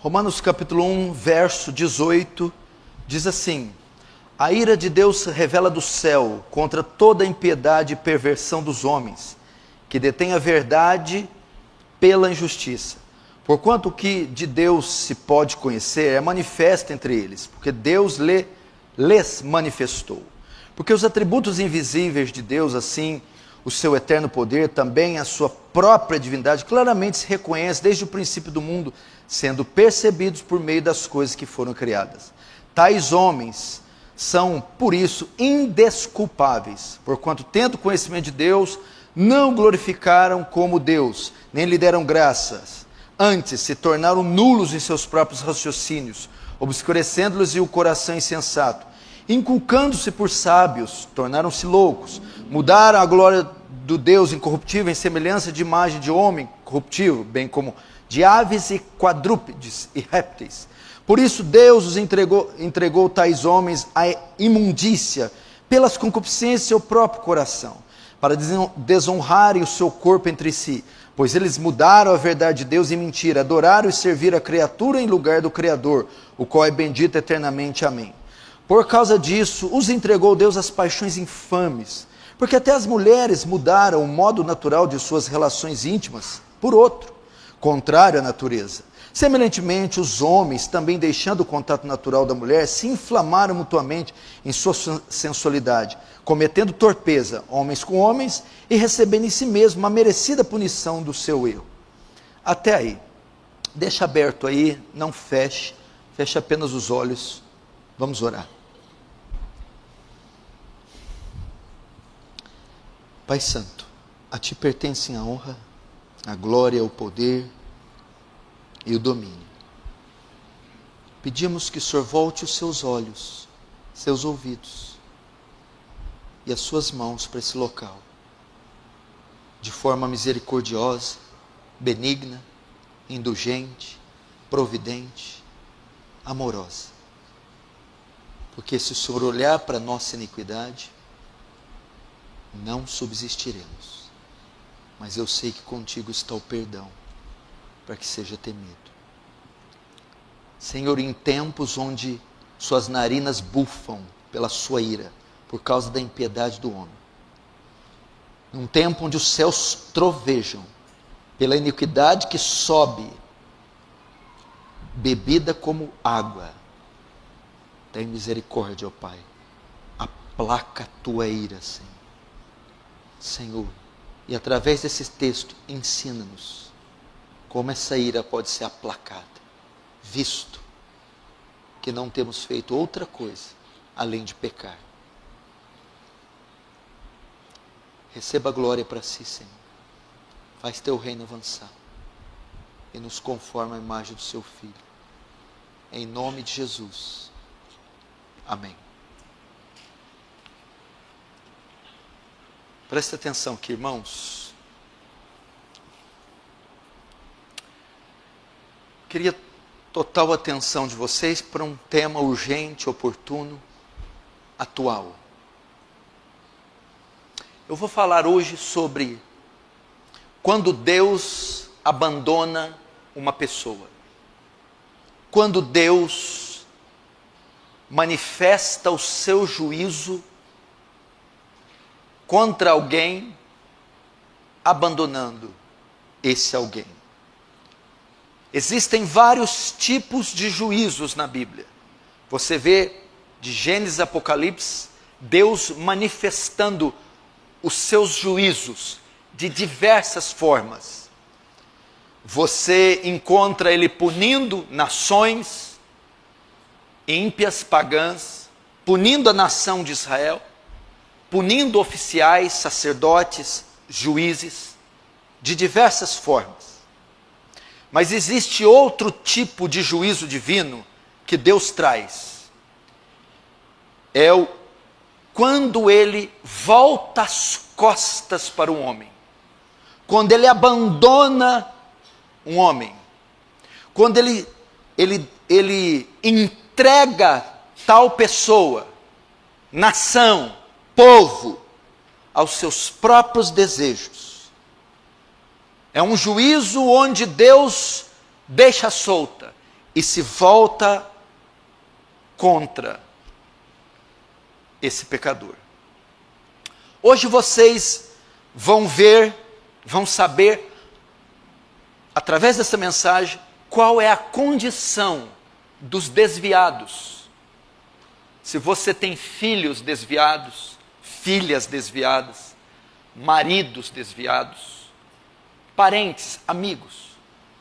Romanos capítulo 1, verso 18, diz assim: a ira de Deus se revela do céu contra toda a impiedade e perversão dos homens, que detêm a verdade pela injustiça. Porquanto o que de Deus se pode conhecer é manifesto entre eles, porque Deus lhes manifestou. Porque os atributos invisíveis de Deus, assim, o seu eterno poder, também a sua própria divindade, claramente se reconhece desde o princípio do mundo, sendo percebidos por meio das coisas que foram criadas. Tais homens são, por isso, indesculpáveis, porquanto, tendo conhecimento de Deus, não glorificaram como Deus, nem lhe deram graças. Antes, se tornaram nulos em seus próprios raciocínios, obscurecendo-lhes o coração insensato. Inculcando-se por sábios, tornaram-se loucos, mudaram a glória do Deus incorruptível em semelhança de imagem de homem corruptível, bem como de aves e quadrúpedes e répteis. Por isso Deus os entregou tais homens à imundícia, pelas concupiscências do seu próprio coração, para desonrarem o seu corpo entre si, pois eles mudaram a verdade de Deus em mentira, adoraram e serviram a criatura em lugar do Criador, o qual é bendito eternamente. Amém. Por causa disso, os entregou Deus às paixões infames, porque até as mulheres mudaram o modo natural de suas relações íntimas por outro, contrário à natureza. Semelhantemente, os homens, também deixando o contato natural da mulher, se inflamaram mutuamente em sua sensualidade, cometendo torpeza, homens com homens, e recebendo em si mesmo uma merecida punição do seu erro. Até aí. Deixa aberto aí, não feche, feche apenas os olhos. Vamos orar. Pai Santo, a Ti pertencem a honra, a glória, o poder e o domínio. Pedimos que o Senhor volte os seus olhos, seus ouvidos e as suas mãos para esse local, de forma misericordiosa, benigna, indulgente, providente, amorosa. Porque se o Senhor olhar para a nossa iniquidade, não subsistiremos. Mas eu sei que contigo está o perdão, para que seja temido. Senhor, em tempos onde suas narinas bufam pela sua ira, por causa da impiedade do homem, num tempo onde os céus trovejam pela iniquidade que sobe, bebida como água, tem misericórdia, ó Pai, aplaca a tua ira, Senhor. Senhor, e através desse texto, ensina-nos como essa ira pode ser aplacada, visto que não temos feito outra coisa além de pecar. Receba a glória para si, Senhor. Faz teu reino avançar e nos conforma à imagem do seu Filho. Em nome de Jesus. Amém. Preste atenção aqui, irmãos. Queria total atenção de vocês para um tema urgente, oportuno, atual. Eu vou falar hoje sobre quando Deus abandona uma pessoa. Quando Deus manifesta o seu juízo contra alguém, abandonando esse alguém. Existem vários tipos de juízos na Bíblia. Você vê de Gênesis a Apocalipse, Deus manifestando os seus juízos de diversas formas. Você encontra Ele punindo nações ímpias, pagãs, punindo a nação de Israel, punindo oficiais, sacerdotes, juízes, de diversas formas. Mas existe outro tipo de juízo divino que Deus traz. Quando Ele volta as costas para um homem. Quando Ele abandona um homem. Quando Ele entrega tal pessoa, nação, povo, aos seus próprios desejos. É um juízo onde Deus deixa solta e se volta contra esse pecador. Hoje vocês vão ver, vão saber, através dessa mensagem, qual é a condição dos desviados. Se você tem filhos desviados, filhas desviadas, maridos desviados, parentes, amigos.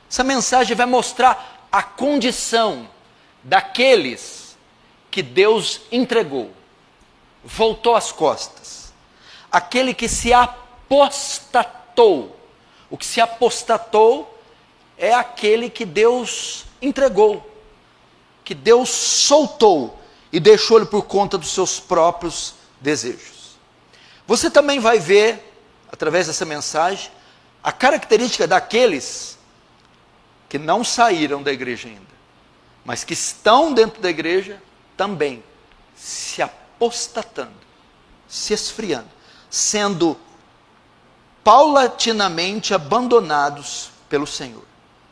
Essa mensagem vai mostrar a condição daqueles que Deus entregou, voltou as costas. Aquele que se apostatou. O que se apostatou é aquele que Deus entregou, que Deus soltou e deixou ele por conta dos seus próprios desejos. Você também vai ver, através dessa mensagem, a característica daqueles que não saíram da igreja ainda, mas que estão dentro da igreja também se apostatando, se esfriando, sendo paulatinamente abandonados pelo Senhor.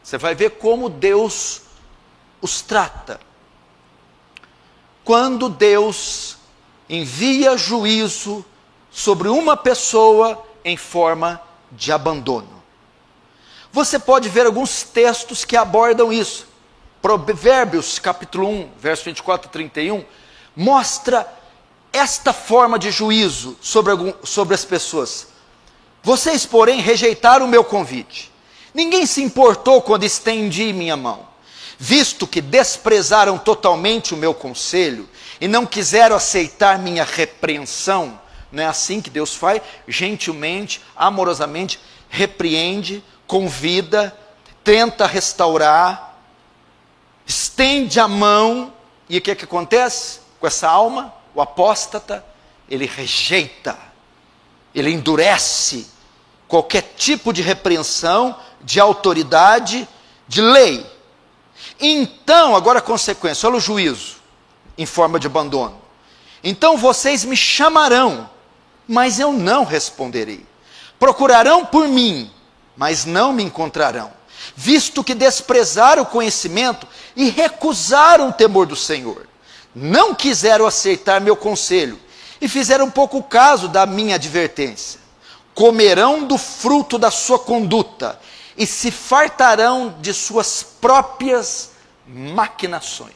Você vai ver como Deus os trata. Quando Deus envia juízo sobre uma pessoa em forma de abandono. Você pode ver alguns textos que abordam isso. Provérbios capítulo 1, verso 24 a 31, mostra esta forma de juízo sobre as pessoas. Vocês, porém, rejeitaram o meu convite. Ninguém se importou quando estendi minha mão. Visto que desprezaram totalmente o meu conselho e não quiseram aceitar minha repreensão, não é assim que Deus faz? Gentilmente, amorosamente, repreende, convida, tenta restaurar, estende a mão, e o que acontece com essa alma? O apóstata, ele rejeita, ele endurece qualquer tipo de repreensão, de autoridade, de lei. Então, agora a consequência, olha o juízo, em forma de abandono. Então vocês me chamarão, mas eu não responderei. Procurarão por mim, mas não me encontrarão, visto que desprezaram o conhecimento e recusaram o temor do Senhor. Não quiseram aceitar meu conselho e fizeram pouco caso da minha advertência. Comerão do fruto da sua conduta e se fartarão de suas próprias maquinações.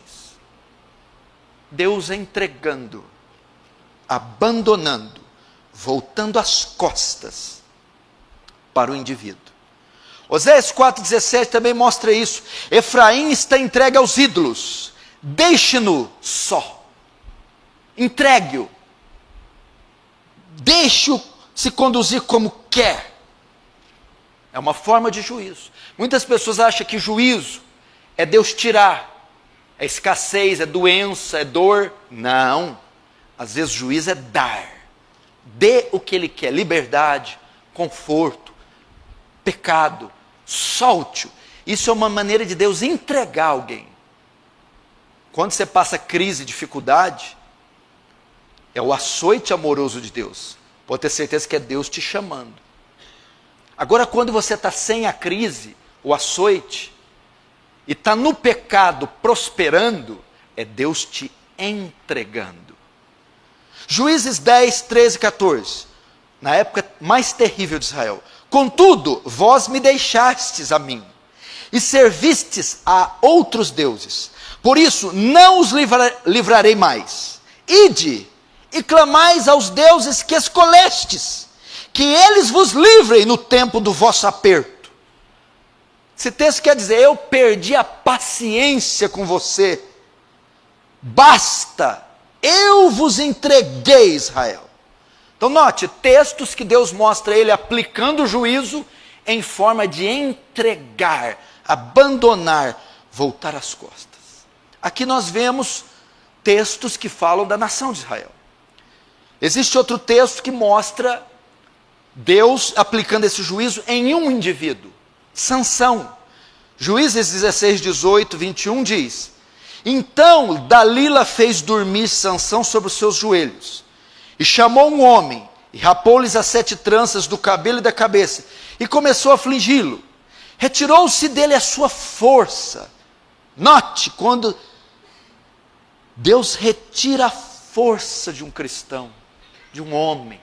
Deus entregando, abandonando, voltando as costas para o indivíduo. Oséias 4,17 também mostra isso. Efraim está entregue aos ídolos, deixe-no só, entregue-o, deixe-o se conduzir como quer. É uma forma de juízo. Muitas pessoas acham que juízo é Deus tirar, é escassez, é doença, é dor. Não, às vezes juízo é dar. Dê o que Ele quer, liberdade, conforto, pecado, solte-o. Isso é uma maneira de Deus entregar alguém. Quando você passa crise, dificuldade, é o açoite amoroso de Deus. Pode ter certeza que é Deus te chamando. Agora, quando você está sem a crise, o açoite, e está no pecado prosperando, é Deus te entregando. Juízes 10, 13 e 14, na época mais terrível de Israel. Contudo, vós me deixastes a mim, e servistes a outros deuses. Por isso, não os livrarei mais. Ide e clamais aos deuses que escolhestes, que eles vos livrem no tempo do vosso aperto. Esse texto quer dizer, eu perdi a paciência com você. Basta, eu vos entreguei, Israel. Então note, textos que Deus mostra ele aplicando o juízo em forma de entregar, abandonar, voltar as costas. Aqui nós vemos textos que falam da nação de Israel. Existe outro texto que mostra Deus aplicando esse juízo em um indivíduo, Sansão. Juízes 16, 18, 21 diz: então Dalila fez dormir Sansão sobre os seus joelhos, e chamou um homem, e rapou-lhes as 7 tranças do cabelo e da cabeça, e começou a afligi-lo. Retirou-se dele a sua força, Note, quando Deus retira a força de um cristão, de um homem,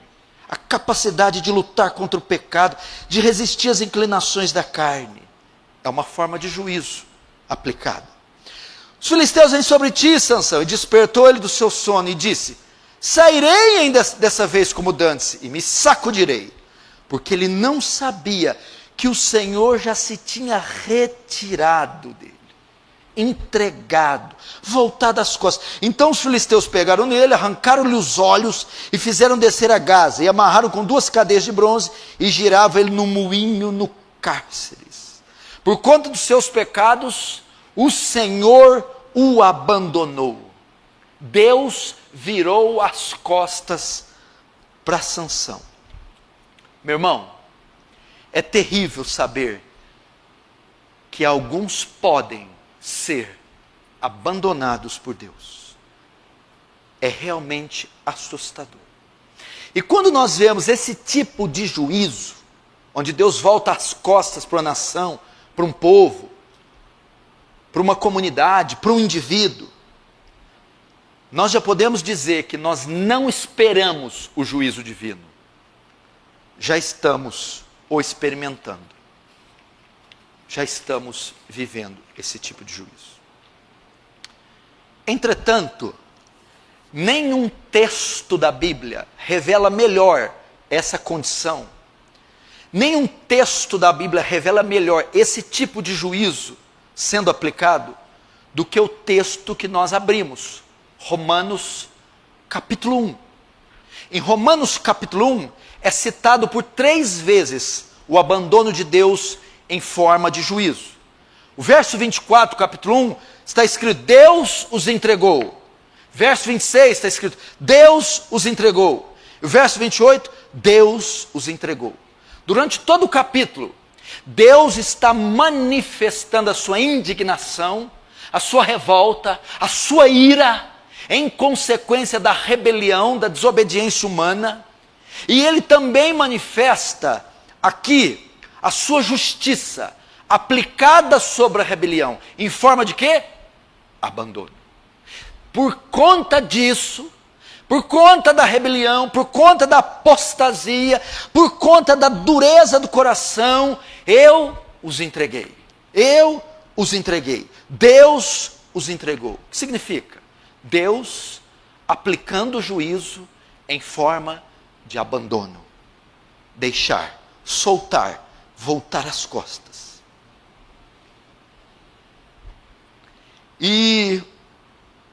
a capacidade de lutar contra o pecado, de resistir às inclinações da carne, é uma forma de juízo aplicado. Os filisteus vêm sobre ti, Sansão, e despertou ele do seu sono e disse: sairei ainda dessa vez como dantes e me sacudirei, porque ele não sabia que o Senhor já se tinha retirado dele, entregado, voltado as costas. Então os filisteus pegaram nele, arrancaram-lhe os olhos e fizeram descer a Gaza, e amarraram com 2 cadeias de bronze e giravam ele no moinho no cárceres. Por conta dos seus pecados, o Senhor o abandonou. Deus virou as costas para Sansão. Meu irmão, é terrível saber que alguns podem ser abandonados por Deus. É realmente assustador. E quando nós vemos esse tipo de juízo, onde Deus volta as costas para uma nação, para um povo, para uma comunidade, para um indivíduo, nós já podemos dizer que nós não esperamos o juízo divino. Já estamos o experimentando. Já estamos vivendo esse tipo de juízo. Entretanto, nenhum texto da Bíblia revela melhor essa condição. Nenhum texto da Bíblia revela melhor esse tipo de juízo sendo aplicado do que o texto que nós abrimos, Romanos capítulo 1. Em Romanos capítulo 1 é citado por 3 vezes o abandono de Deus em forma de juízo. O verso 24, capítulo 1, está escrito: Deus os entregou. Verso 26 está escrito: Deus os entregou. E o verso 28, Deus os entregou. Durante todo o capítulo, Deus está manifestando a sua indignação, a sua revolta, a sua ira, em consequência da rebelião, da desobediência humana. E ele também manifesta aqui a sua justiça, aplicada sobre a rebelião, em forma de quê? Abandono. Por conta disso, por conta da rebelião, por conta da apostasia, por conta da dureza do coração, eu os entreguei. Eu os entreguei. Deus os entregou. O que significa? Deus aplicando o juízo em forma de abandono. Deixar, soltar, voltar as costas. E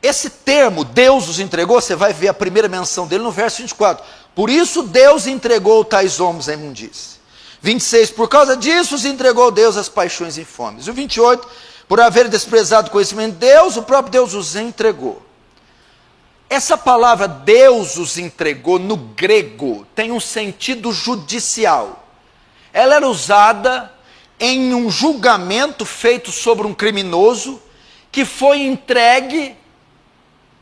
esse termo, Deus os entregou, você vai ver a primeira menção dele no verso 24. Por isso Deus entregou tais homens à imundície. 26, por causa disso os entregou Deus às paixões infames. E o 28, por haver desprezado o conhecimento de Deus, o próprio Deus os entregou. Essa palavra Deus os entregou no grego tem um sentido judicial. Ela era usada em um julgamento feito sobre um criminoso que foi entregue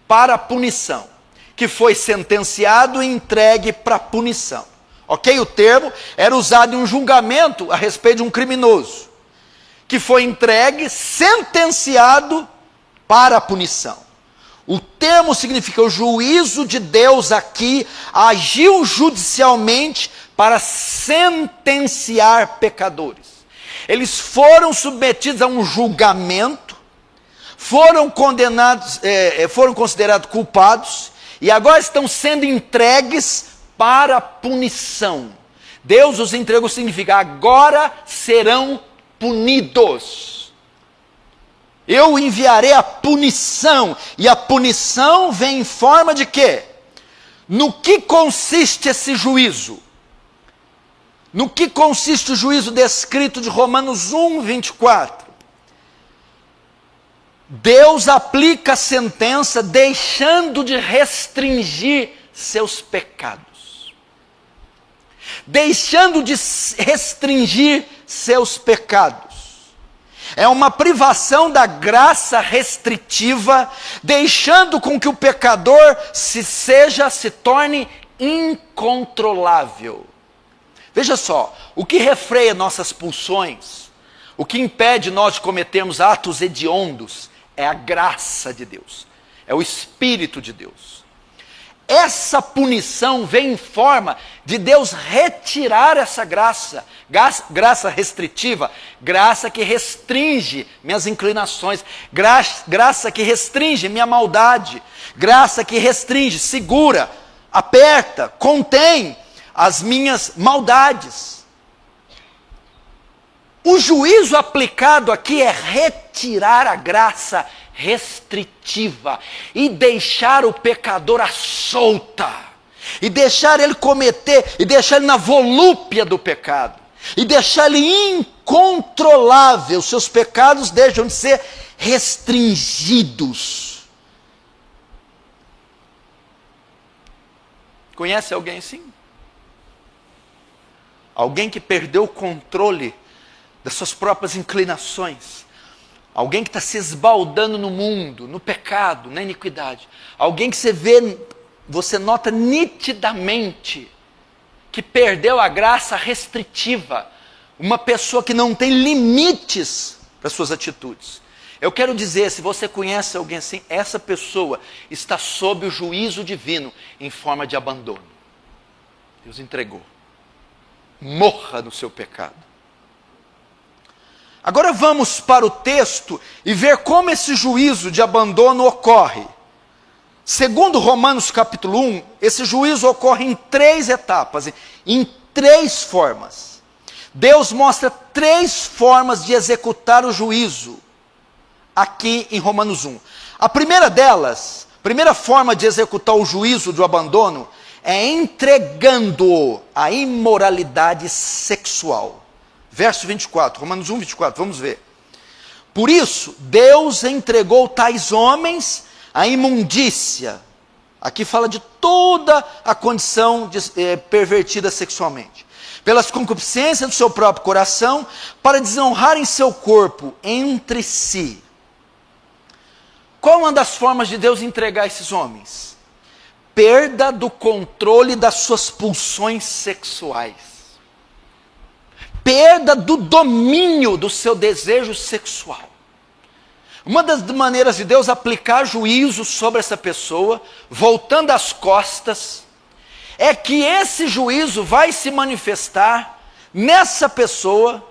para a punição, que foi sentenciado e entregue para a punição. Ok? O termo era usado em um julgamento a respeito de um criminoso, que foi entregue, sentenciado para a punição. O termo significa o juízo de Deus aqui agiu judicialmente para sentenciar pecadores. Eles foram submetidos a um julgamento, foram condenados, foram considerados culpados e agora estão sendo entregues para a punição. Deus os entregou significa agora serão punidos. Eu enviarei a punição, e a punição vem em forma de quê? No que consiste esse juízo? No que consiste o juízo descrito de Romanos 1, 24? Deus aplica a sentença deixando de restringir seus pecados. Deixando de restringir seus pecados. É uma privação da graça restritiva, deixando com que o pecador se torne incontrolável. Veja só, o que refreia nossas pulsões, O que impede nós de cometermos atos hediondos é a graça de Deus, é o Espírito de Deus. Essa punição vem em forma de Deus retirar essa graça, graça restritiva, graça que restringe minhas inclinações, graça que restringe minha maldade, graça que restringe, segura, aperta, contém as minhas maldades. O juízo aplicado aqui é retirar a graça restritiva e deixar o pecador à solta, e deixar ele cometer, e deixar ele na volúpia do pecado, e deixar ele incontrolável. Seus pecados deixam de ser restringidos. Conhece alguém assim? Alguém que perdeu o controle das suas próprias inclinações. Alguém que está se esbaldando no mundo, no pecado, na iniquidade. Alguém que você nota nitidamente que perdeu a graça restritiva. Uma pessoa que não tem limites para suas atitudes. Eu quero dizer, se você conhece alguém assim, essa pessoa está sob o juízo divino em forma de abandono. Deus entregou. Morra no seu pecado. Agora vamos para o texto e ver como esse juízo de abandono ocorre. Segundo Romanos capítulo 1, esse juízo ocorre em 3 etapas, em 3 formas. Deus mostra 3 formas de executar o juízo aqui em Romanos 1. A primeira delas, primeira forma de executar o juízo do abandono é entregando a imoralidade sexual. Verso 24, Romanos 1, 24, vamos ver. Por isso, Deus entregou tais homens à imundícia. Aqui fala de toda a condição pervertida sexualmente. Pelas concupiscências do seu próprio coração, para desonrarem seu corpo entre si. Qual uma das formas de Deus entregar esses homens? Perda do controle das suas pulsões sexuais. Perda do domínio do seu desejo sexual. Uma das maneiras de Deus aplicar juízo sobre essa pessoa, voltando as costas, é que esse juízo vai se manifestar nessa pessoa,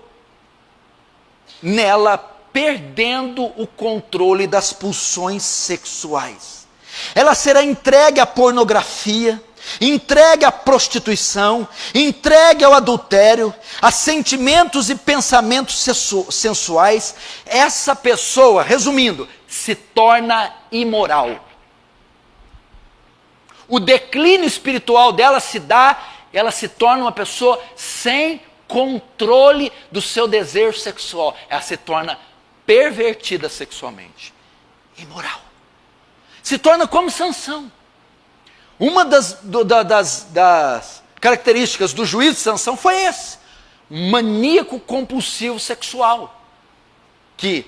nela perdendo o controle das pulsões sexuais. Ela será entregue à pornografia, entregue à prostituição, entregue ao adultério, a sentimentos e pensamentos sensuais. Essa pessoa, resumindo, se torna imoral. O declínio espiritual dela ela se torna uma pessoa sem controle do seu desejo sexual. Ela se torna pervertida sexualmente, imoral. Se torna como Sansão. Uma das características do juízo de Sansão foi esse. Maníaco compulsivo sexual. Que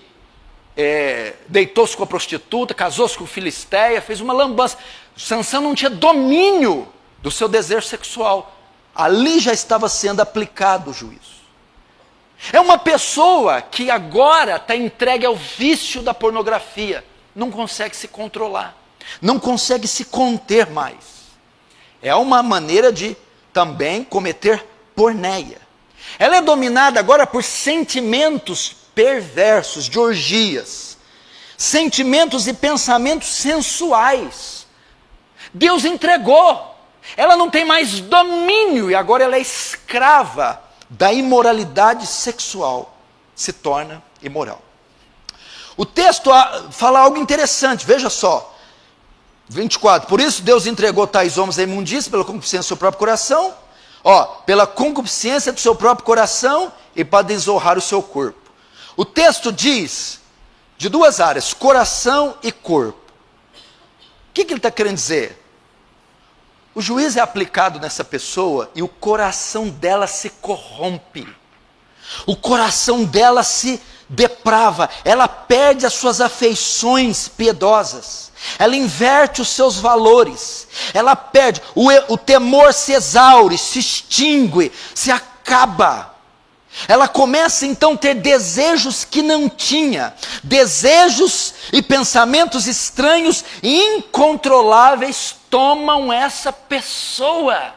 deitou-se com a prostituta, casou-se com filisteia, fez uma lambança. Sansão não tinha domínio do seu desejo sexual. Ali já estava sendo aplicado o juízo. É uma pessoa que agora está entregue ao vício da pornografia. Não consegue se controlar. Não consegue se conter mais. É uma maneira de também cometer porneia. Ela é dominada agora por sentimentos perversos, de orgias. Sentimentos e pensamentos sensuais. Deus entregou. Ela não tem mais domínio e agora ela é escrava da imoralidade sexual. Se torna imoral. O texto fala algo interessante, veja só. 24, por isso Deus entregou tais homens à imundícia pela concupiscência do seu próprio coração, pela concupiscência do seu próprio coração e para desonrar o seu corpo. O texto diz de 2 áreas, coração e corpo. O que ele está querendo dizer? O juízo é aplicado nessa pessoa e o coração dela se corrompe. O coração dela se deprava, ela perde as suas afeições piedosas, ela inverte os seus valores, ela perde, o temor se exaure, se extingue, se acaba. Ela começa então a ter desejos que não tinha, desejos e pensamentos estranhos e incontroláveis tomam essa pessoa.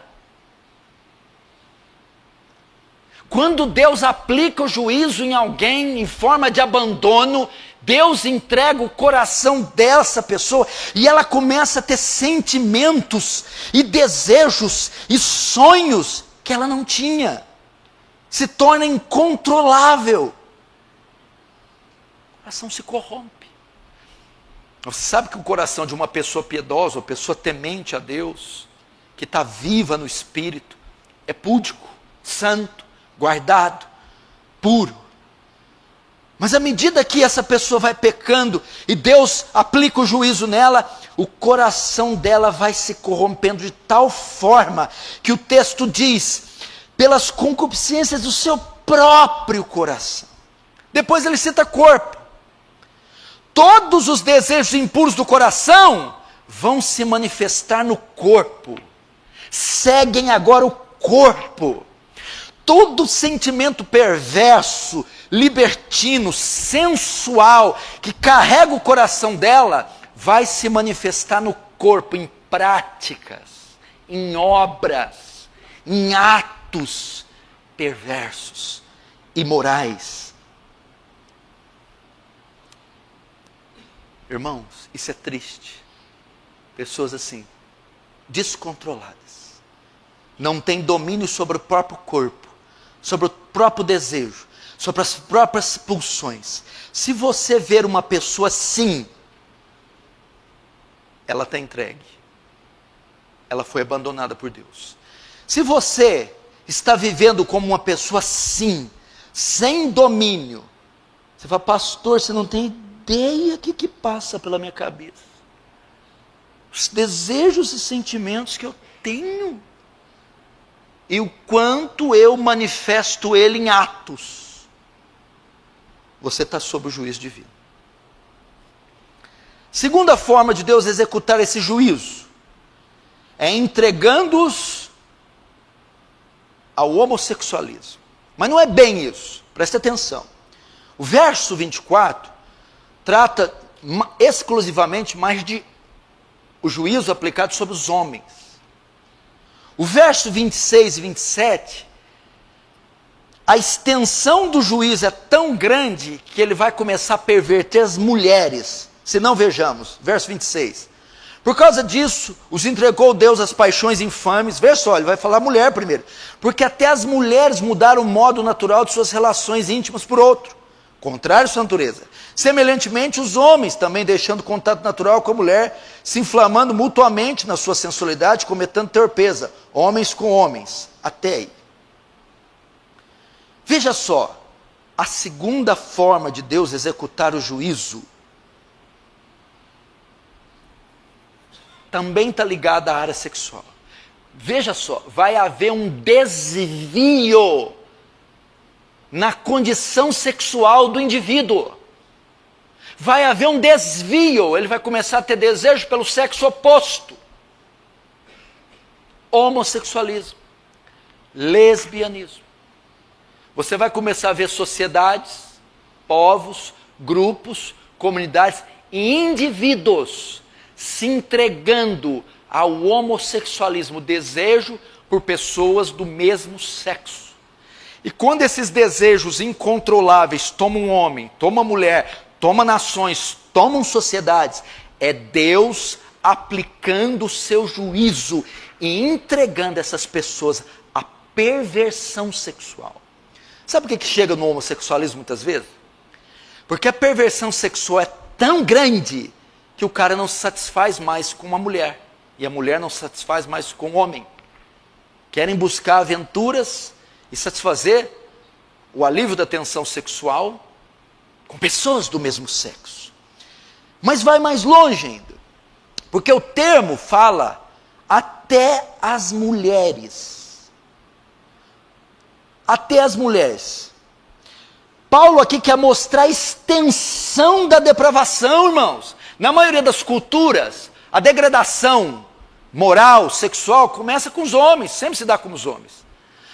Quando Deus aplica o juízo em alguém em forma de abandono, Deus entrega o coração dessa pessoa e ela começa a ter sentimentos e desejos e sonhos que ela não tinha. Se torna incontrolável. O coração se corrompe. Você sabe que o coração de uma pessoa piedosa, uma pessoa temente a Deus, que está viva no Espírito, é púdico, santo, guardado, puro. Mas à medida que essa pessoa vai pecando e Deus aplica o juízo nela, o coração dela vai se corrompendo de tal forma que o texto diz, pelas concupiscências do seu próprio coração. Depois ele cita corpo. Todos os desejos impuros do coração vão se manifestar no corpo. Seguem agora o corpo. Todo sentimento perverso, libertino, sensual, que carrega o coração dela, vai se manifestar no corpo, em práticas, em obras, em atos perversos, imorais. Irmãos, isso é triste. Pessoas assim, descontroladas, não têm domínio sobre o próprio corpo, sobre o próprio desejo, sobre as próprias pulsões. Se você ver uma pessoa assim, ela está entregue. Ela foi abandonada por Deus. Se você está vivendo como uma pessoa assim, sem domínio, você fala, pastor, você não tem ideia do que passa pela minha cabeça. Os desejos e sentimentos que eu tenho. E o quanto eu manifesto ele em atos. Você está sob o juízo divino. Segunda forma de Deus executar esse juízo é entregando-os ao homossexualismo. Mas não é bem isso, preste atenção. O verso 24 trata exclusivamente mais de o juízo aplicado sobre os homens. O verso 26 e 27, a extensão do juízo é tão grande que ele vai começar a perverter as mulheres. Se não, vejamos, verso 26. Por causa disso, os entregou Deus às paixões infames. Veja só, ele vai falar mulher primeiro. Porque até as mulheres mudaram o modo natural de suas relações íntimas por outro, contrário à sua natureza. Semelhantemente, os homens também deixando contato natural com a mulher, se inflamando mutuamente na sua sensualidade, cometendo torpeza, homens com homens, até aí. Veja só, a segunda forma de Deus executar o juízo também está ligada à área sexual. Veja só, vai haver um desvio na condição sexual do indivíduo. Vai haver um desvio, ele vai começar a ter desejo pelo sexo oposto. Homossexualismo, lesbianismo. Você vai começar a ver sociedades, povos, grupos, comunidades e indivíduos se entregando ao homossexualismo, desejo por pessoas do mesmo sexo. E quando esses desejos incontroláveis tomam um homem, tomam uma mulher, tomam nações, tomam sociedades, é Deus aplicando o seu juízo e entregando essas pessoas à perversão sexual. Sabe o que chega no homossexualismo muitas vezes? Porque a perversão sexual é tão grande que o cara não se satisfaz mais com uma mulher. E a mulher não se satisfaz mais com o homem. Querem buscar aventuras e satisfazer o alívio da tensão sexual com pessoas do mesmo sexo. Mas vai mais longe ainda. Porque o termo fala até as mulheres. Até as mulheres. Paulo aqui quer mostrar a extensão da depravação, irmãos. Na maioria das culturas, a degradação moral, sexual, começa com os homens, sempre se dá com os homens.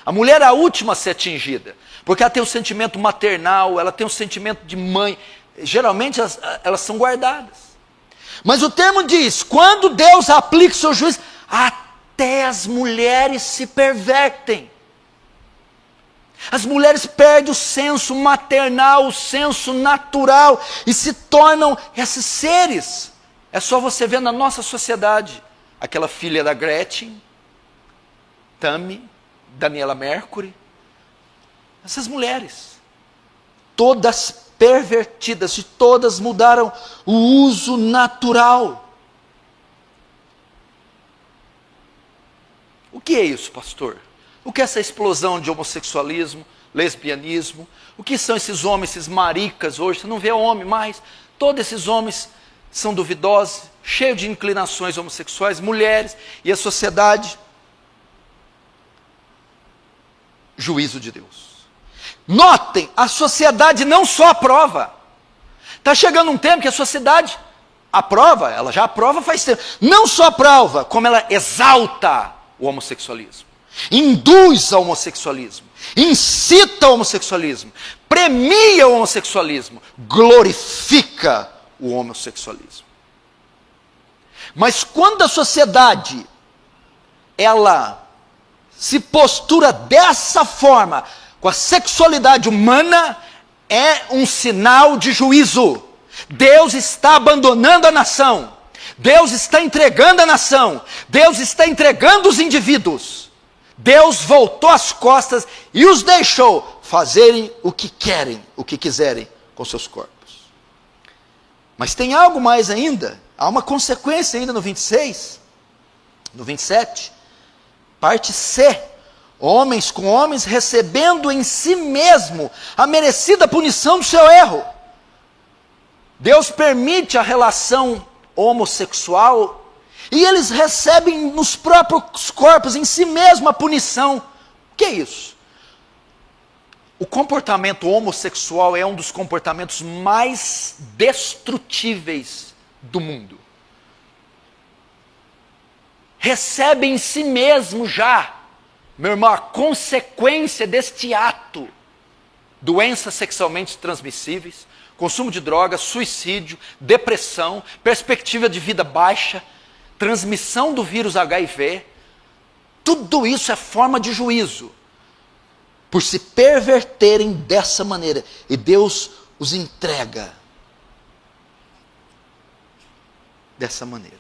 A mulher é a última a ser atingida, porque ela tem o sentimento maternal, ela tem o sentimento de mãe. Geralmente elas são guardadas. Mas o termo diz, quando Deus aplica o seu juízo, até as mulheres se pervertem. As mulheres perdem o senso maternal, o senso natural, e se tornam esses seres. É só você ver na nossa sociedade, aquela filha da Gretchen, Tammy, Daniela Mercury, essas mulheres, todas pervertidas, e todas mudaram o uso natural. O que é isso, pastor? O que é essa explosão de homossexualismo, lesbianismo? O que são esses homens, esses maricas hoje? Você não vê homem mais. Todos esses homens são duvidosos, cheios de inclinações homossexuais, mulheres, e a sociedade. Juízo de Deus. Notem, a sociedade não só aprova. Está chegando um tempo que a sociedade aprova, ela já aprova faz tempo. Não só aprova, como ela exalta o homossexualismo. Induz ao homossexualismo, incita ao homossexualismo, premia o homossexualismo, glorifica o homossexualismo. Mas quando a sociedade ela se postura dessa forma com a sexualidade humana, é um sinal de juízo. Deus está abandonando a nação, Deus está entregando a nação, Deus está entregando os indivíduos. Deus voltou as costas e os deixou fazerem o que querem, o que quiserem com seus corpos. Mas tem algo mais ainda, há uma consequência ainda no 26, no 27, parte C, homens com homens recebendo em si mesmo a merecida punição do seu erro. Deus permite a relação homossexual e eles recebem nos próprios corpos, em si mesmo, a punição. O que é isso? O comportamento homossexual é um dos comportamentos mais destrutíveis do mundo. Recebe em si mesmo já, meu irmão, a consequência deste ato: doenças sexualmente transmissíveis, consumo de drogas, suicídio, depressão, perspectiva de vida baixa, transmissão do vírus HIV. Tudo isso é forma de juízo, por se perverterem dessa maneira, e Deus os entrega dessa maneira.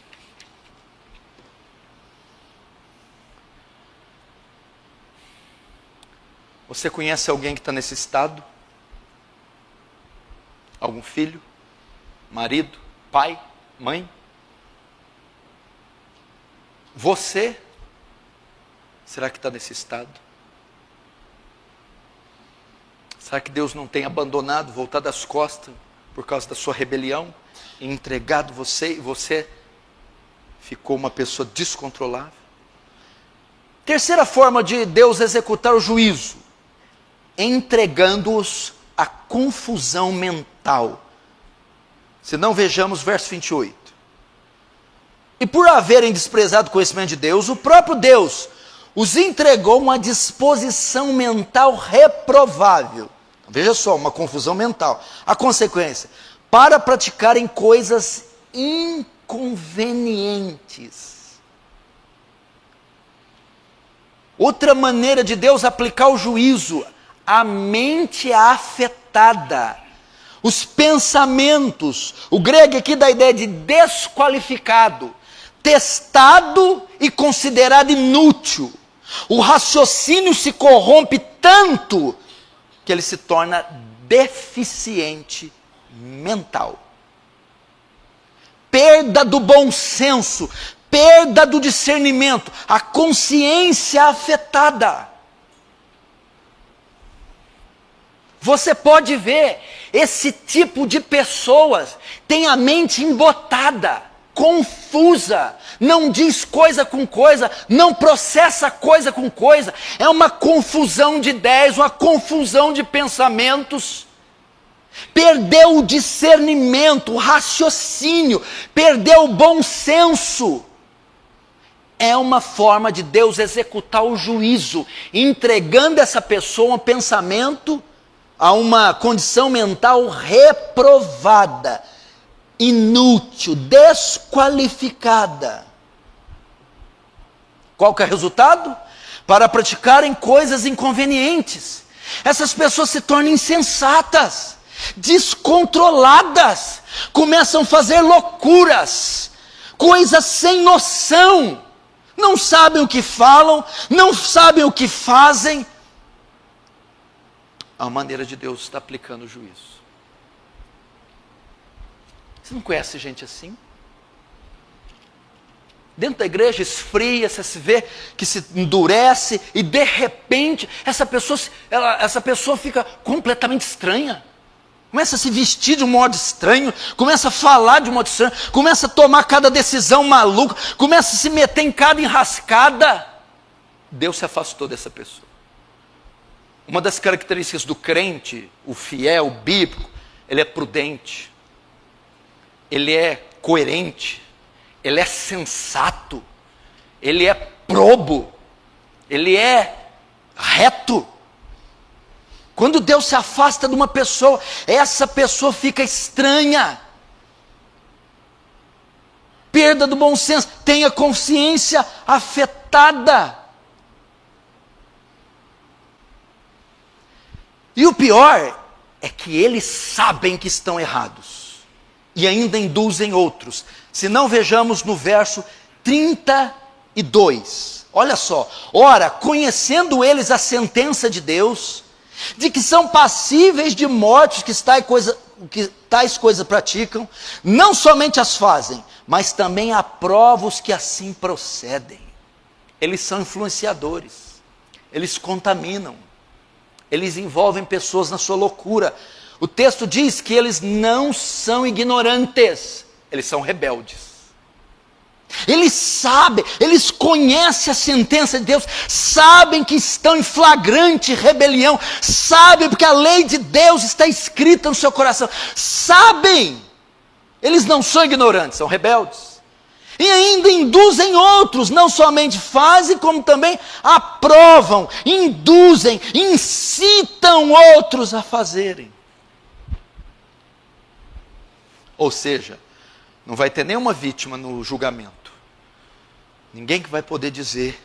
Você conhece alguém que está nesse estado? Algum filho, marido, pai, mãe? Você, será que está nesse estado? Será que Deus não tem abandonado, voltado as costas por causa da sua rebelião, e entregado você, e você ficou uma pessoa descontrolável? Terceira forma de Deus executar o juízo: entregando-os à confusão mental. Se não, vejamos verso 28. E por haverem desprezado o conhecimento de Deus, o próprio Deus os entregou uma disposição mental reprovável. Veja só, uma confusão mental. A consequência: para praticarem coisas inconvenientes. Outra maneira de Deus aplicar o juízo: a mente é afetada, os pensamentos. O grego aqui dá a ideia de desqualificado, testado e considerado inútil. O raciocínio se corrompe tanto que ele se torna deficiente mental. Perda do bom senso, perda do discernimento, a consciência afetada. Você pode ver, esse tipo de pessoas tem a mente embotada, confusa, não diz coisa com coisa, não processa coisa com coisa, é uma confusão de ideias, uma confusão de pensamentos. Perdeu o discernimento, o raciocínio, perdeu o bom senso. é uma forma de Deus executar o juízo, entregando essa pessoa a um pensamento, a uma condição mental reprovada, inútil, desqualificada. Qual que é o resultado? Para praticarem coisas inconvenientes. Essas pessoas se tornam insensatas, descontroladas, começam a fazer loucuras, coisas sem noção, não sabem o que falam, não sabem o que fazem. A maneira de Deus está aplicando o juízo. Você não conhece gente assim? Dentro da igreja esfria, você se vê que se endurece e de repente essa pessoa fica completamente estranha. Começa a se vestir de um modo estranho, começa a falar de um modo estranho, começa a tomar cada decisão maluca, começa a se meter em cada enrascada. Deus se afastou dessa pessoa. Uma das características do crente, o fiel, o bíblico, ele é prudente, ele é coerente, ele é sensato, ele é probo, ele é reto. Quando Deus se afasta de uma pessoa, essa pessoa fica estranha. Perda do bom senso, tem a consciência afetada. E o pior é que eles sabem que estão errados e ainda induzem outros. Se não, vejamos no verso 32. Olha só. Ora, conhecendo eles a sentença de Deus, de que são passíveis de morte que tais coisas praticam, não somente as fazem, mas também aprovam os que assim procedem. Eles são influenciadores, eles contaminam, eles envolvem pessoas na sua loucura. O texto diz que eles não são ignorantes, eles são rebeldes. Eles sabem, eles conhecem a sentença de Deus, sabem que estão em flagrante rebelião, sabem porque a lei de Deus está escrita no seu coração, sabem, eles não são ignorantes, são rebeldes, e ainda induzem outros, não somente fazem, como também aprovam, induzem, incitam outros a fazerem. Ou seja, não vai ter nenhuma vítima no julgamento. Ninguém que vai poder dizer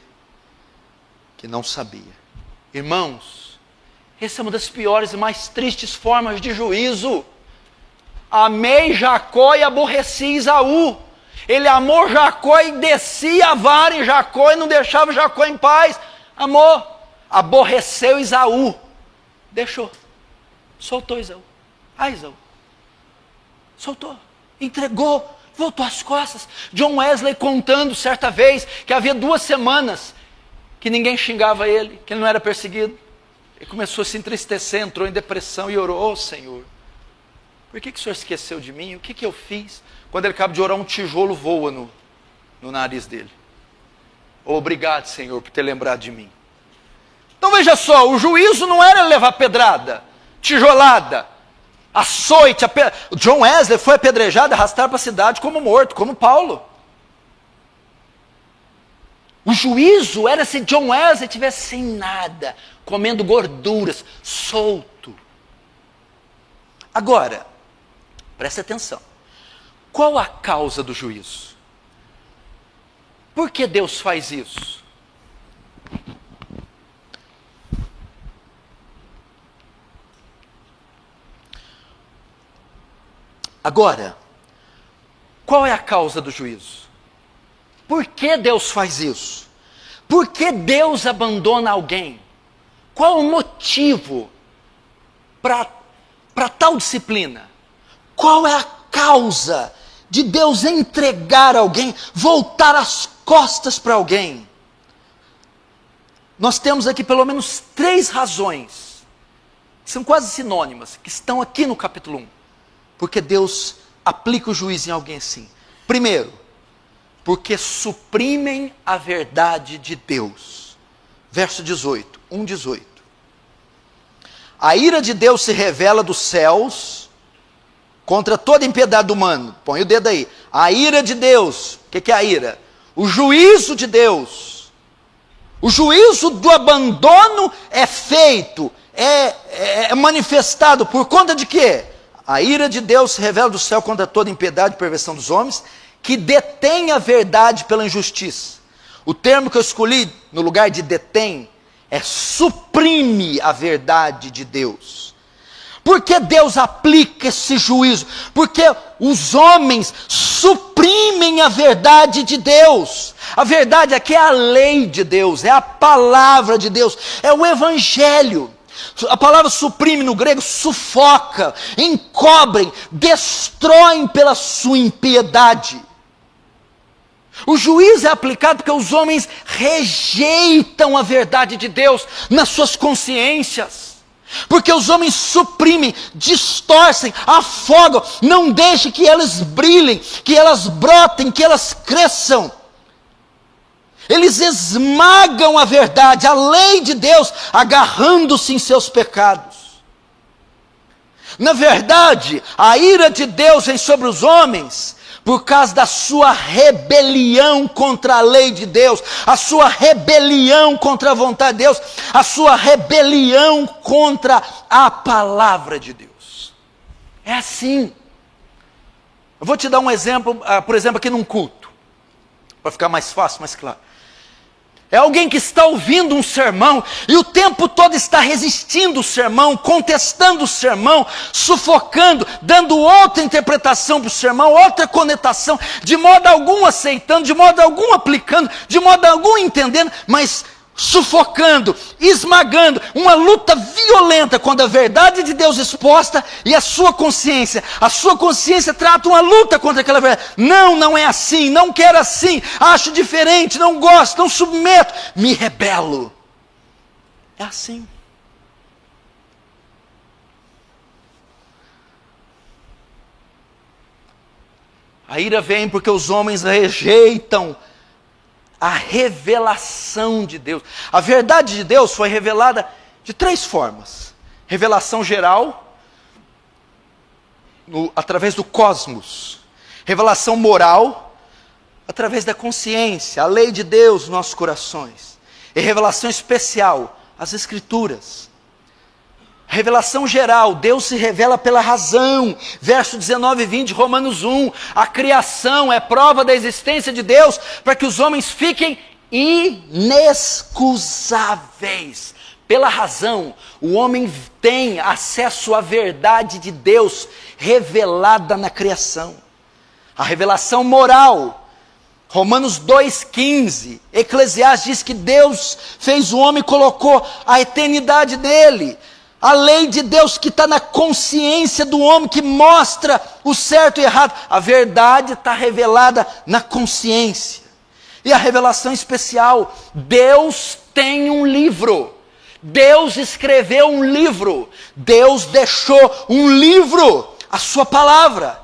que não sabia. Irmãos, essa é uma das piores e mais tristes formas de juízo. Amei Jacó e aborreci Esaú. Ele amou Jacó e descia a vara em Jacó e não deixava Jacó em paz. Amou, aborreceu Esaú. Deixou, soltou Esaú. Esaú, soltou, entregou, voltou as costas. John Wesley contando certa vez que havia 2 semanas que ninguém xingava ele, que ele não era perseguido. Ele começou a se entristecer, entrou em depressão e orou: Senhor, por que o Senhor esqueceu de mim? O que eu fiz? Quando ele acaba de orar, um tijolo voa no nariz dele. Obrigado, Senhor, por ter lembrado de mim. Então veja só, o juízo não era levar pedrada, tijolada, açoite. John Wesley foi apedrejado, arrastado para a cidade como morto, como Paulo. O juízo era se John Wesley estivesse sem nada, comendo gorduras, solto. Agora, preste atenção. Qual a causa do juízo? Por que Deus faz isso? Agora, qual é a causa do juízo? Por que Deus faz isso? Por que Deus abandona alguém? Qual o motivo para tal disciplina? Qual é a causa de Deus entregar alguém, voltar as costas para alguém? Nós temos aqui pelo menos 3 razões, que são quase sinônimas, que estão aqui no capítulo 1. Porque Deus aplica o juízo em alguém assim. Primeiro, porque suprimem a verdade de Deus. Verso 18, 1:18. A ira de Deus se revela dos céus contra toda impiedade humana. Põe o dedo aí. A ira de Deus. O que é a ira? o juízo de Deus, o juízo do abandono é feito, é manifestado por conta de quê? A ira de Deus se revela do céu contra toda impiedade e perversão dos homens, que detém a verdade pela injustiça. O termo que eu escolhi no lugar de detém é suprime a verdade de Deus. Por que Deus aplica esse juízo? Porque os homens suprimem a verdade de Deus. A verdade aqui é a lei de Deus, é a palavra de Deus, é o evangelho. A palavra suprime no grego sufoca, encobrem, destroem pela sua impiedade. O juízo é aplicado porque os homens rejeitam a verdade de Deus nas suas consciências. Porque os homens suprimem, distorcem, afogam, não deixem que elas brilhem, que elas brotem, que elas cresçam. Eles esmagam a verdade, a lei de Deus, agarrando-se em seus pecados. Na verdade, a ira de Deus vem sobre os homens por causa da sua rebelião contra a lei de Deus, a sua rebelião contra a vontade de Deus, a sua rebelião contra a palavra de Deus. É assim. Eu vou te dar um exemplo, por exemplo, aqui num culto, para ficar mais fácil, mais claro. É alguém que está ouvindo um sermão e o tempo todo está resistindo o sermão, contestando o sermão, sufocando, dando outra interpretação para o sermão, outra conotação, de modo algum aceitando, de modo algum aplicando, de modo algum entendendo, mas sufocando, esmagando, uma luta violenta contra a verdade de Deus exposta e a sua consciência trata uma luta contra aquela verdade. Não é assim, não quero assim, acho diferente, não gosto, não submeto, me rebelo. É assim. A ira vem porque os homens rejeitam a revelação de Deus. A verdade de Deus foi revelada de 3 formas. Revelação geral, através do cosmos. Revelação moral, através da consciência, a lei de Deus nos nossos corações. E revelação especial, as Escrituras. Revelação geral, Deus se revela pela razão. Verso 19 e 20 de Romanos 1. A criação é prova da existência de Deus para que os homens fiquem inexcusáveis. Pela razão, o homem tem acesso à verdade de Deus revelada na criação. A revelação moral, Romanos 2,15. Eclesiastes diz que Deus fez o homem e colocou a eternidade nele. A lei de Deus que está na consciência do homem, que mostra o certo e errado. A verdade está revelada na consciência. E a revelação especial, Deus tem um livro. Deus escreveu um livro. Deus deixou um livro, a sua palavra.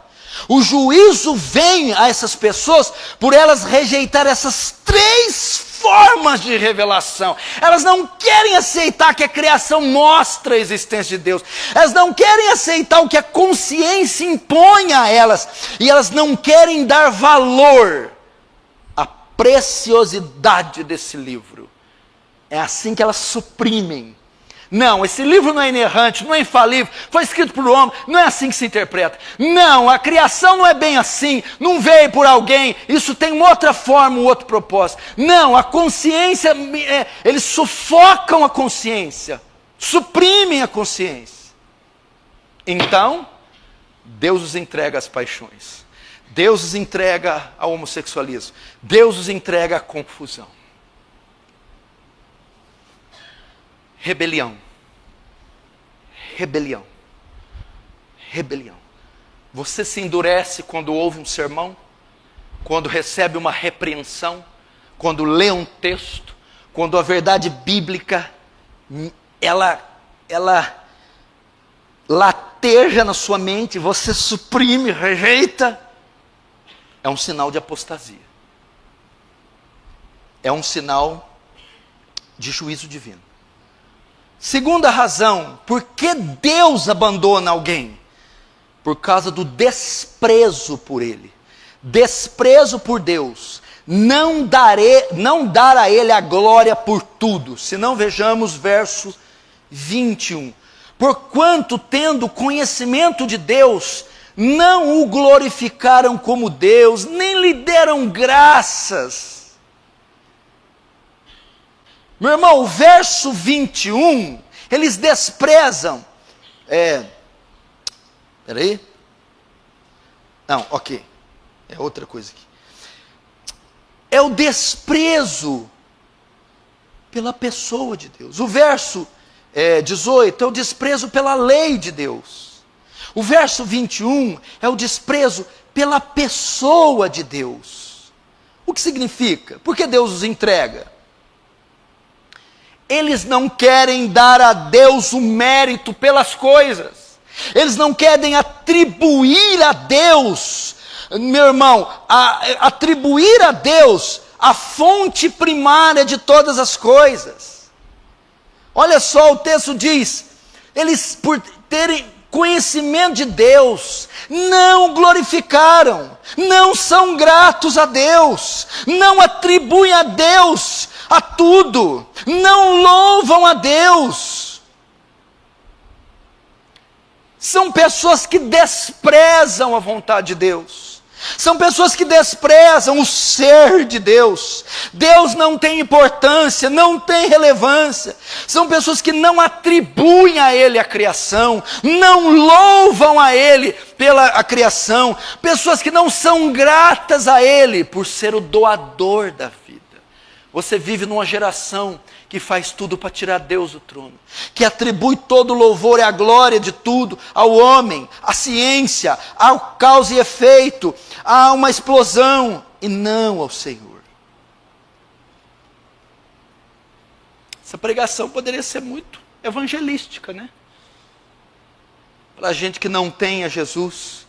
O juízo vem a essas pessoas por elas rejeitar essas 3 formas de revelação. Elas não querem aceitar que a criação mostra a existência de Deus. Elas não querem aceitar o que a consciência impõe a elas. E elas não querem dar valor à preciosidade desse livro. É assim que elas suprimem. Não, esse livro não é inerrante, não é infalível, foi escrito por um homem, não é assim que se interpreta. Não, a criação não é bem assim, não veio por alguém, isso tem uma outra forma, um outro propósito. Não, a consciência, eles sufocam a consciência, suprimem a consciência. Então, Deus os entrega às paixões, Deus os entrega ao homossexualismo, Deus os entrega à confusão. Rebelião. Você se endurece quando ouve um sermão, quando recebe uma repreensão, quando lê um texto, quando a verdade bíblica, ela lateja na sua mente, você suprime, rejeita. É um sinal de apostasia. É um sinal de juízo divino. Segunda razão, por que Deus abandona alguém? Por causa do desprezo por Ele. Desprezo por Deus não dar a ele a glória por tudo. Se não, vejamos verso 21. Porquanto, tendo conhecimento de Deus, não o glorificaram como Deus, nem lhe deram graças. Meu irmão, o verso 21, eles desprezam. Peraí. Não, ok. É outra coisa aqui. É o desprezo pela pessoa de Deus. O verso 18 é o desprezo pela lei de Deus. O verso 21 é o desprezo pela pessoa de Deus. O que significa? Por que Deus os entrega? Eles não querem dar a Deus o mérito pelas coisas. Eles não querem atribuir a Deus, meu irmão, atribuir a Deus a fonte primária de todas as coisas. Olha só, o texto diz, eles por terem conhecimento de Deus, não o glorificaram, não são gratos a Deus, não atribuem a Deus a tudo, não louvam a Deus. São pessoas que desprezam a vontade de Deus. São pessoas que desprezam o ser de Deus. Deus não tem importância, não tem relevância. São pessoas que não atribuem a Ele a criação, não louvam a Ele pela criação. Pessoas que não são gratas a Ele por ser o doador da vida. Você vive numa geração que faz tudo para tirar Deus do trono, que atribui todo o louvor e a glória de tudo ao homem, à ciência, ao causa e efeito, a uma explosão, e não ao Senhor. Essa pregação poderia ser muito evangelística, né? Para a gente que não tem a Jesus,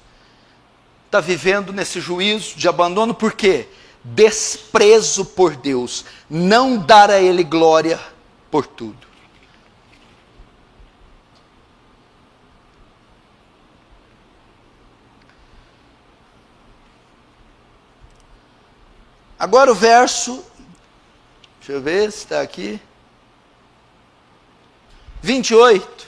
está vivendo nesse juízo de abandono, por quê? Desprezo por Deus, não dar a Ele glória por tudo. Agora o verso, deixa eu ver se está aqui, 28,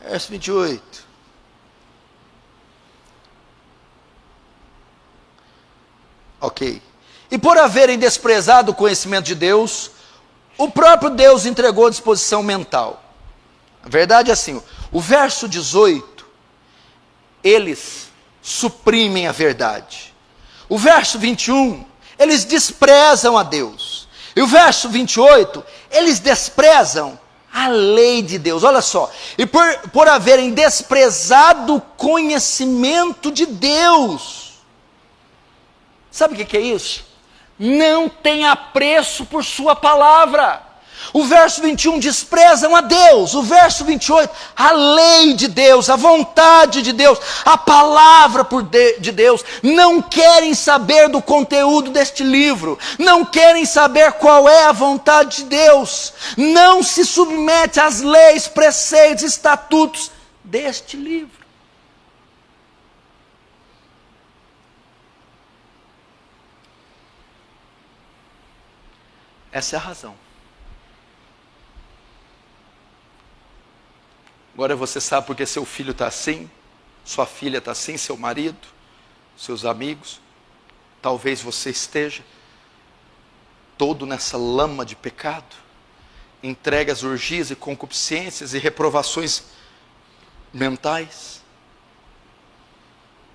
verso 28. Ok. E por haverem desprezado o conhecimento de Deus, o próprio Deus entregou a disposição mental. A verdade é assim, o verso 18, eles suprimem a verdade. O verso 21, eles desprezam a Deus. E o verso 28, eles desprezam a lei de Deus. Olha só, e por haverem desprezado o conhecimento de Deus. Sabe o que é isso? Não tem apreço por sua palavra. O verso 21 desprezam a Deus. O verso 28, a lei de Deus, a vontade de Deus, a palavra de Deus. Não querem saber do conteúdo deste livro. Não querem saber qual é a vontade de Deus. Não se submete às leis, preceitos, estatutos deste livro. Essa é a razão. Agora você sabe porque seu filho está assim, sua filha está assim, seu marido, seus amigos. Talvez você esteja todo nessa lama de pecado, entregue às orgias e concupiscências e reprovações mentais.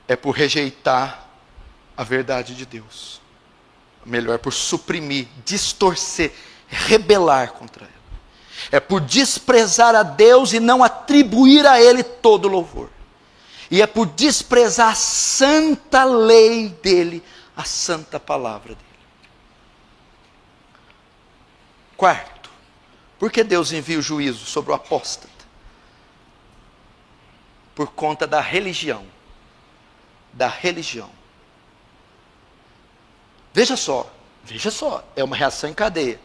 É por rejeitar a verdade de Deus. Melhor, por suprimir, distorcer, rebelar contra ela. É por desprezar a Deus e não atribuir a Ele todo louvor. E é por desprezar a santa lei dEle, a santa palavra dEle. Quarto, por que Deus envia o juízo sobre o apóstata? Por conta da religião. Da religião. Veja só, é uma reação em cadeia.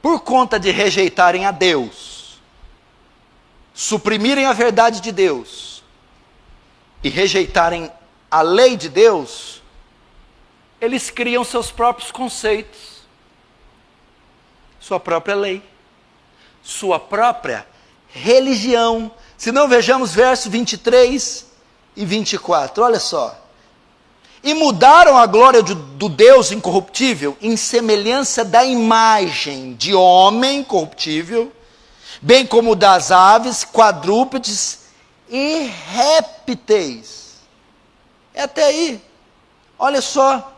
Por conta de rejeitarem a Deus, suprimirem a verdade de Deus e rejeitarem a lei de Deus, eles criam seus próprios conceitos, sua própria lei, sua própria religião. Se não, vejamos versos 23 e 24, olha só. E mudaram a glória do Deus incorruptível em semelhança da imagem de homem corruptível, bem como das aves, quadrúpedes e répteis. É até aí. Olha só.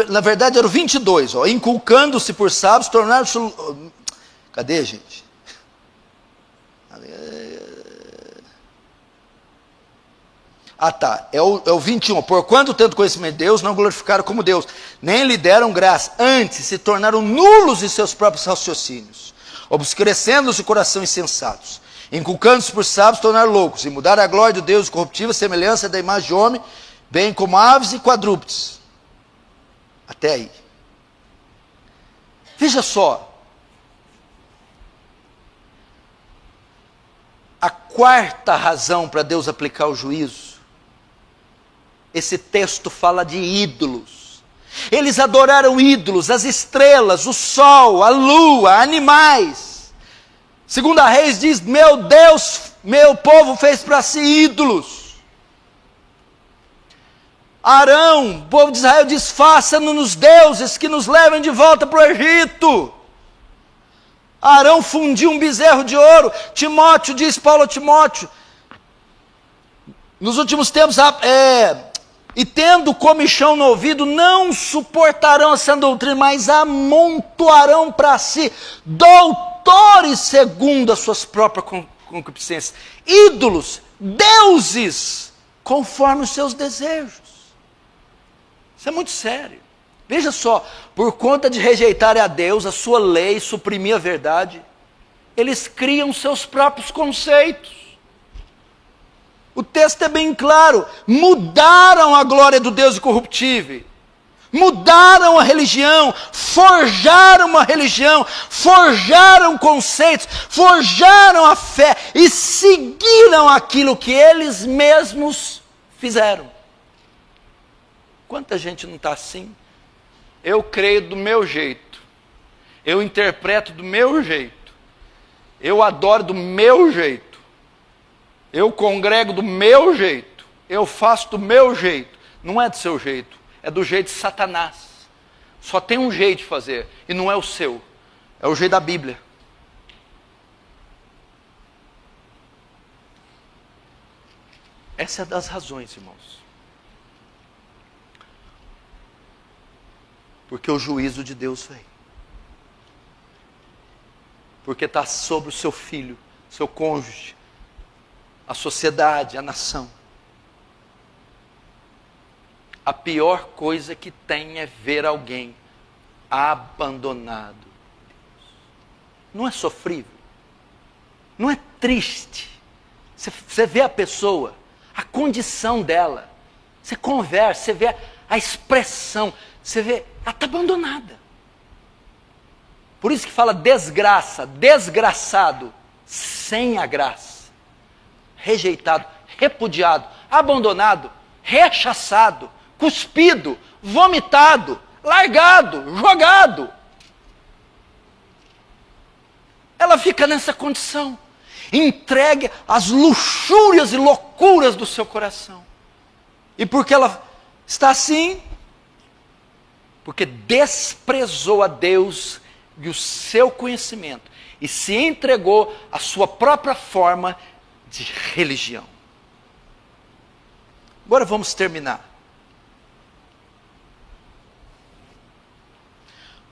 Na verdade era o 22, ó. Inculcando-se por sábios, tornaram-se... Cadê, gente? É o 21. Porquanto tanto conhecimento de Deus, não glorificaram como Deus, nem lhe deram graça, antes se tornaram nulos em seus próprios raciocínios, obscurecendo-se o coração insensatos. Inculcando-se por sábios, tornaram loucos, e mudaram a glória de Deus corruptível, semelhança da imagem de homem, bem como aves e quadrúpedes. Até aí. Veja só. A quarta razão para Deus aplicar o juízo. Esse texto fala de ídolos. Eles adoraram ídolos, as estrelas, o sol, a lua, animais. Segunda Reis diz, meu Deus, meu povo fez para si ídolos. Arão, o povo de Israel diz, faça-nos deuses que nos levem de volta para o Egito. Arão fundiu um bezerro de ouro. Timóteo, diz Paulo a Timóteo, nos últimos tempos, e tendo comichão no ouvido, não suportarão essa doutrina, mas amontoarão para si doutores segundo as suas próprias concupiscências, ídolos, deuses, conforme os seus desejos. Isso é muito sério. Veja só, por conta de rejeitarem a Deus, a sua lei, suprimir a verdade, eles criam seus próprios conceitos. O texto é bem claro, mudaram a glória do Deus incorruptível, mudaram a religião, forjaram uma religião, forjaram conceitos, forjaram a fé e seguiram aquilo que eles mesmos fizeram. Quanta gente não está assim? Eu creio do meu jeito, eu interpreto do meu jeito, eu adoro do meu jeito, eu congrego do meu jeito, eu faço do meu jeito. Não é do seu jeito, é do jeito de Satanás. Só tem um jeito de fazer, e não é o seu, é o jeito da Bíblia. Essa é das razões, irmãos. Porque o juízo de Deus vem. Porque está sobre o seu filho, seu cônjuge, a sociedade, a nação. A pior coisa que tem é ver alguém abandonado. Não é sofrível? Não é triste? Você vê a pessoa, a condição dela, você conversa, você vê a expressão, você vê, ela está abandonada. Por isso que fala desgraça, desgraçado, sem a graça. Rejeitado, repudiado, abandonado, rechaçado, cuspido, vomitado, largado, jogado. Ela fica nessa condição, entregue às luxúrias e loucuras do seu coração. E porque ela está assim? Porque desprezou a Deus e o seu conhecimento e se entregou à sua própria forma de religião. Agora vamos terminar.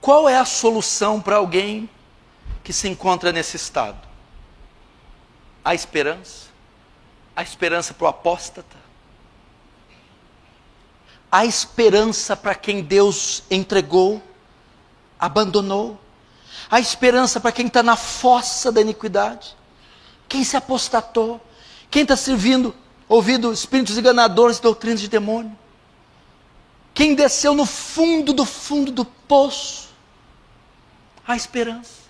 Qual é a solução para alguém que se encontra nesse estado? Há esperança? Há esperança para o apóstata? Há esperança para quem Deus entregou, abandonou? Há esperança para quem está na fossa da iniquidade? Quem se apostatou? Quem está ouvindo espíritos enganadores, doutrinas de demônio? Quem desceu no fundo do poço? Há esperança.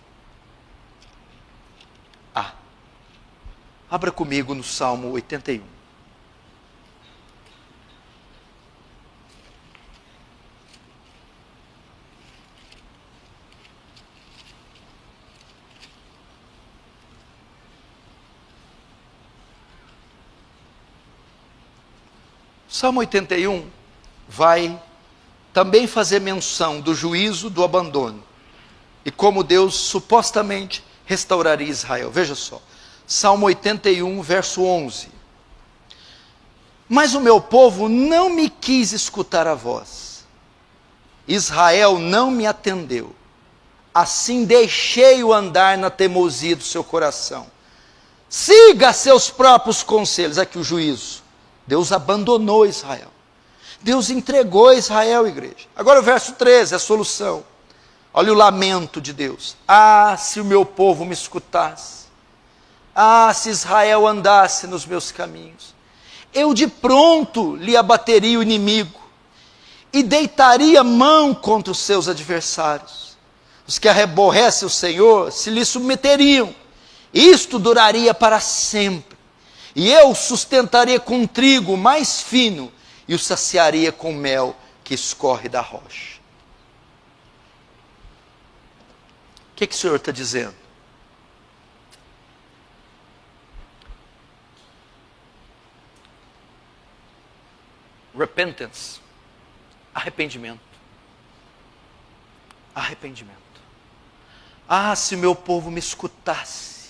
Abra comigo no Salmo 81. Salmo 81 vai também fazer menção do juízo, do abandono, e como Deus supostamente restauraria Israel. Veja só, Salmo 81, verso 11. Mas o meu povo não me quis escutar a voz, Israel não me atendeu, assim deixei-o andar na teimosia do seu coração. Siga seus próprios conselhos. Aqui o juízo. Deus abandonou Israel. Deus entregou Israel, igreja. Agora o verso 13, a solução. Olha o lamento de Deus. Ah, se o meu povo me escutasse. Ah, se Israel andasse nos meus caminhos. Eu de pronto lhe abateria o inimigo e deitaria mão contra os seus adversários. Os que aborrecem o Senhor se lhe submeteriam. Isto duraria para sempre. E eu o sustentaria com trigo mais fino e o saciaria com mel que escorre da rocha. O que o Senhor está dizendo? Repentance. Arrependimento. Arrependimento. Ah, se o meu povo me escutasse.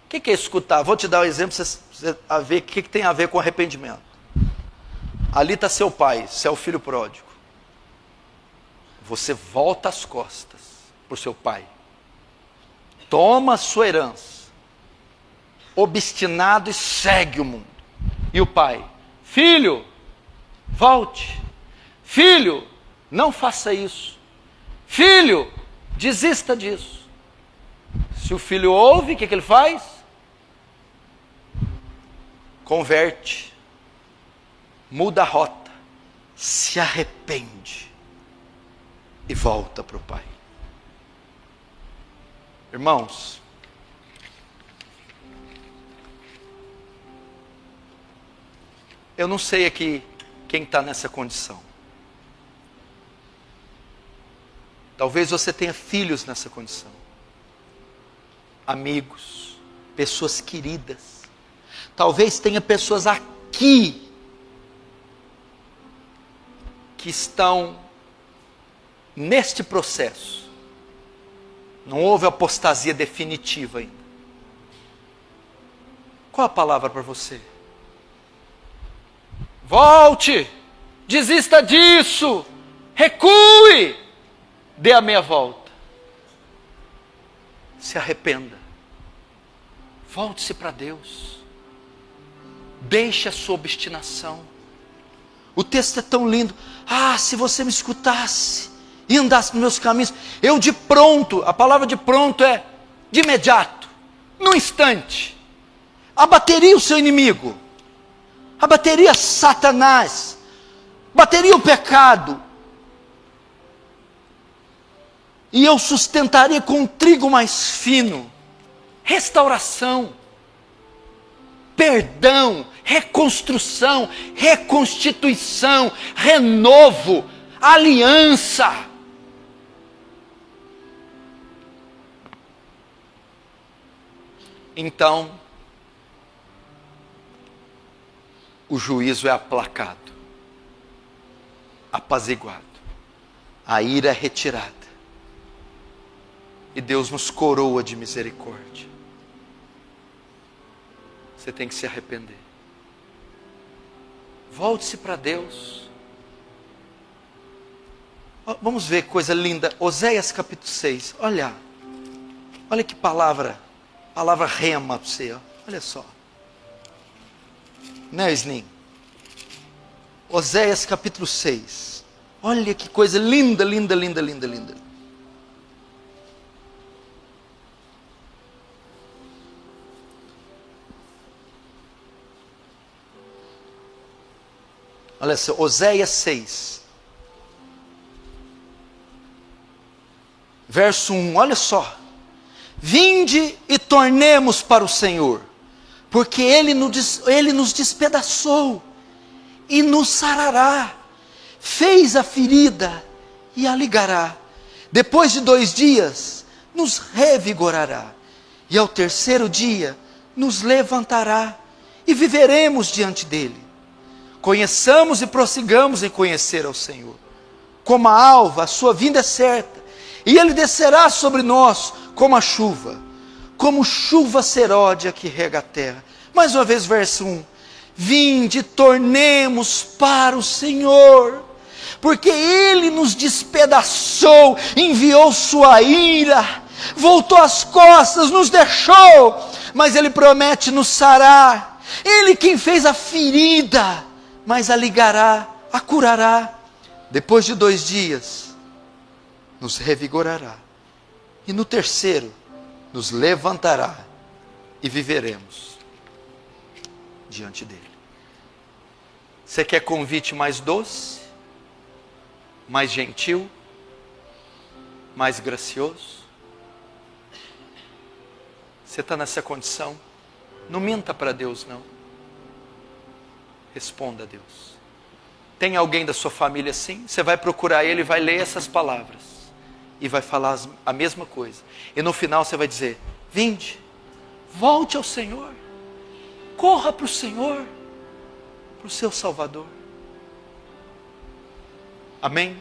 O que é escutar? Vou te dar um exemplo para você ver o que tem a ver com arrependimento. Ali está seu pai, você é o filho pródigo. Você volta as costas para o seu pai. Toma a sua herança. Obstinado e segue o mundo. E o pai, filho, volte. Filho, não faça isso. Filho, desista disso. Se o filho ouve, o que ele faz? Converte, muda a rota, se arrepende e volta para o Pai. Irmãos, eu não sei aqui quem está nessa condição. Talvez você tenha filhos nessa condição, amigos, pessoas queridas. Talvez tenha pessoas aqui que estão neste processo. Não houve apostasia definitiva ainda. Qual a palavra para você? Volte, desista disso, recue, dê a meia volta. Se arrependa. Volte-se para Deus. Deixe a sua obstinação. O texto é tão lindo. Ah, se você me escutasse e andasse nos meus caminhos, eu de pronto, a palavra de pronto é de imediato, num instante, abateria o seu inimigo, abateria Satanás, bateria o pecado, e eu sustentaria com um trigo mais fino, restauração, perdão, reconstrução, reconstituição, renovo, aliança. Então, o juízo é aplacado, apaziguado, a ira é retirada, e Deus nos coroa de misericórdia. Você tem que se arrepender. Volte-se para Deus. Vamos ver coisa linda. Oséias capítulo 6. Olha que palavra rema para você. Olha só. Né, Snin? Oséias capítulo 6. Olha que coisa linda, linda, linda, linda, linda. Olha só, Oséias 6. Verso 1, olha só. Vinde e tornemos para o Senhor, porque Ele nos despedaçou e nos sarará, fez a ferida e a ligará. Depois de 2 dias, nos revigorará, e ao 3º dia, nos levantará, e viveremos diante dEle. Conheçamos e prossigamos em conhecer ao Senhor. Como a alva, a sua vinda é certa, e Ele descerá sobre nós como a chuva, como chuva seródia que rega a terra. Mais uma vez, verso 1. Vinde, tornemos para o Senhor, porque Ele nos despedaçou, enviou sua ira, voltou as costas, nos deixou, mas Ele promete nos sarar. Ele quem fez a ferida, mas a ligará, a curará. Depois de 2 dias, nos revigorará. E no terceiro, nos levantará e viveremos diante dele. Você quer convite mais doce? Mais gentil? Mais gracioso? Você está nessa condição? Não minta para Deus, não. Responda a Deus. Tem alguém da sua família assim? Você vai procurar ele, vai ler essas palavras e vai falar a mesma coisa. E no final você vai dizer: vinde, volte ao Senhor, corra para o Senhor, para o seu Salvador. Amém?